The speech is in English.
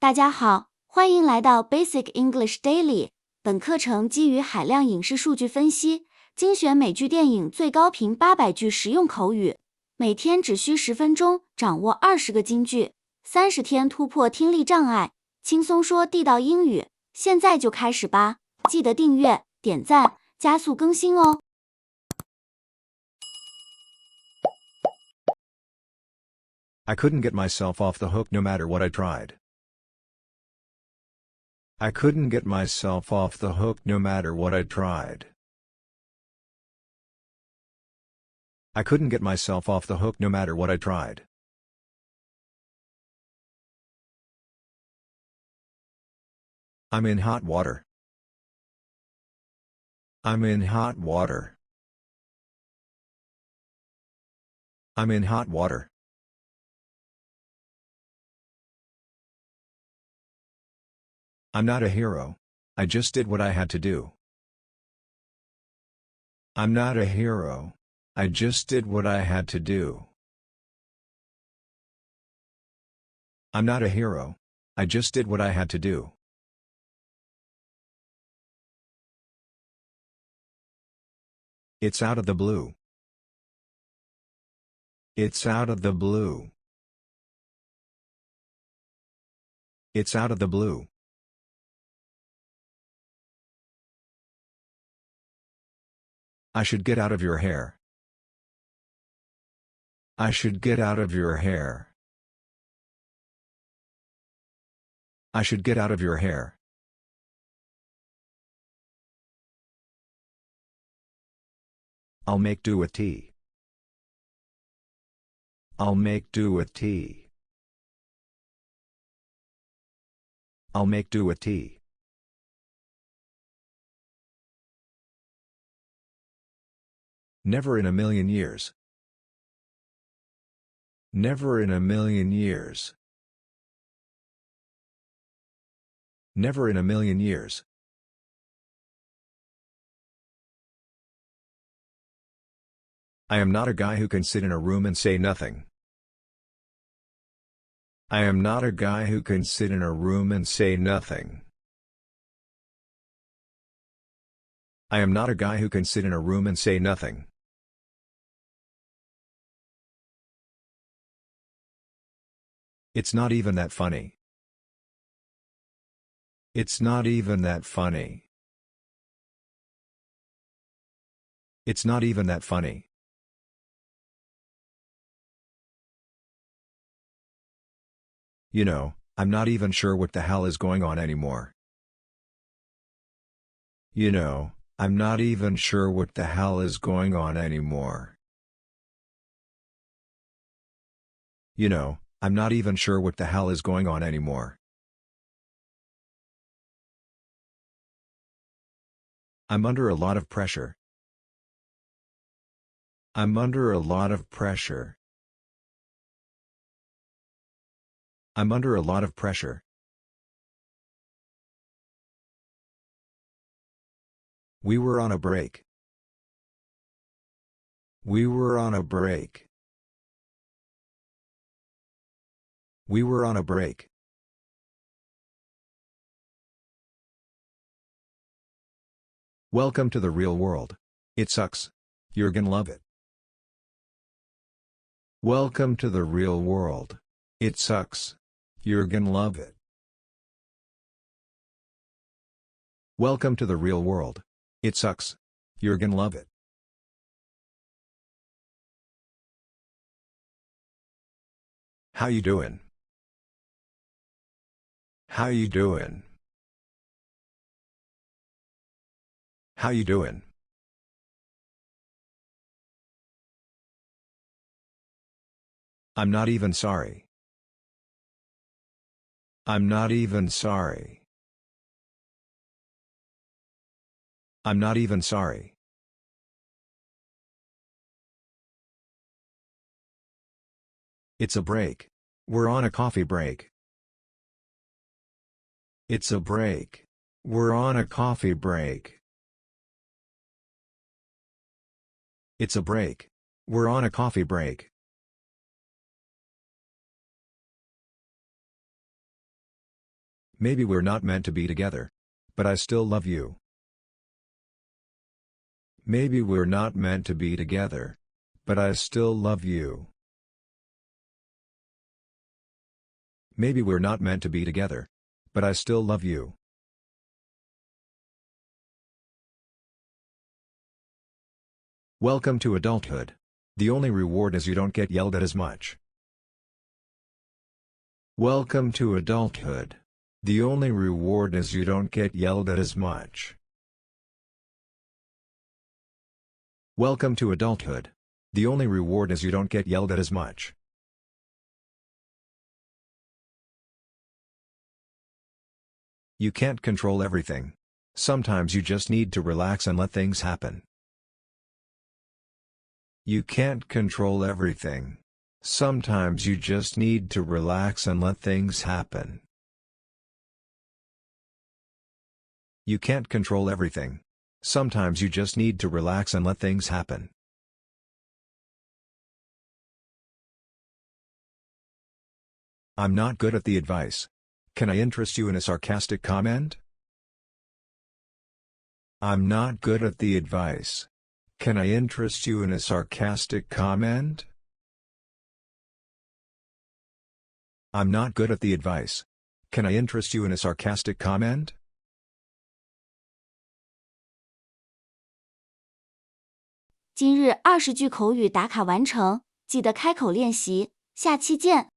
大家好，欢迎来到 Basic English Daily。本课程基于海量影视数据分析，精选美剧电影最高频800句实用口语，每天只需10分钟，掌握20个金句，30天突破听力障碍，轻松说地道英语。现在就开始吧！记得订阅、点赞，加速更新哦。I couldn't get myself off the hook no matter what I tried. I couldn't get myself off the hook no matter what I tried. I couldn't get myself off the hook no matter what I tried. I'm in hot water. I'm in hot water. I'm in hot water. I'm not a hero. I just did what I had to do. I'm not a hero. I just did what I had to do. I'm not a hero. I just did what I had to do. It's out of the blue. It's out of the blue. It's out of the blue. I should get out of your hair. I should get out of your hair. I should get out of your hair. I'll make do with tea. I'll make do with tea. I'll make do with tea. Never in a million years. Never in a million years. Never in a million years. I am not a guy who can sit in a room and say nothing. I am not a guy who can sit in a room and say nothing. I am not a guy who can sit in a room and say nothing. It's not even that funny. It's not even that funny. It's not even that funny. You know, I'm not even sure what the hell is going on anymore. You know, I'm not even sure what the hell is going on anymore. You know, I'm not even sure what the hell is going on anymore. I'm under a lot of pressure. I'm under a lot of pressure. I'm under a lot of pressure. We were on a break. We were on a break. We were on a break. Welcome to the real world. It sucks. You're gonna love it. Welcome to the real world. It sucks. You're gonna love it. Welcome to the real world. It sucks. You're gonna love it. How you doing? How you doing? How you doing? I'm not even sorry. I'm not even sorry. I'm not even sorry. It's a break. We're on a coffee break. It's a break. We're on a coffee break. It's a break. We're on a coffee break. Maybe we're not meant to be together, but I still love you. Maybe we're not meant to be together, but I still love you. Maybe we're not meant to be together, but I still love you. Welcome to adulthood. The only reward is you don't get yelled at as much. Welcome to adulthood. The only reward is you don't get yelled at as much. Welcome to adulthood. The only reward is you don't get yelled at as much. You can't control everything. Sometimes you just need to relax and let things happen. You can't control everything. Sometimes you just need to relax and let things happen. You can't control everything. Sometimes you just need to relax and let things happen. I'm not good at the advice. Can I interest you in a sarcastic comment? I'm not good at the advice. Can I interest you in a sarcastic comment? I'm not good at the advice. Can I interest you in a sarcastic comment? 今日20句口语打卡完成，记得开口练习，下期见。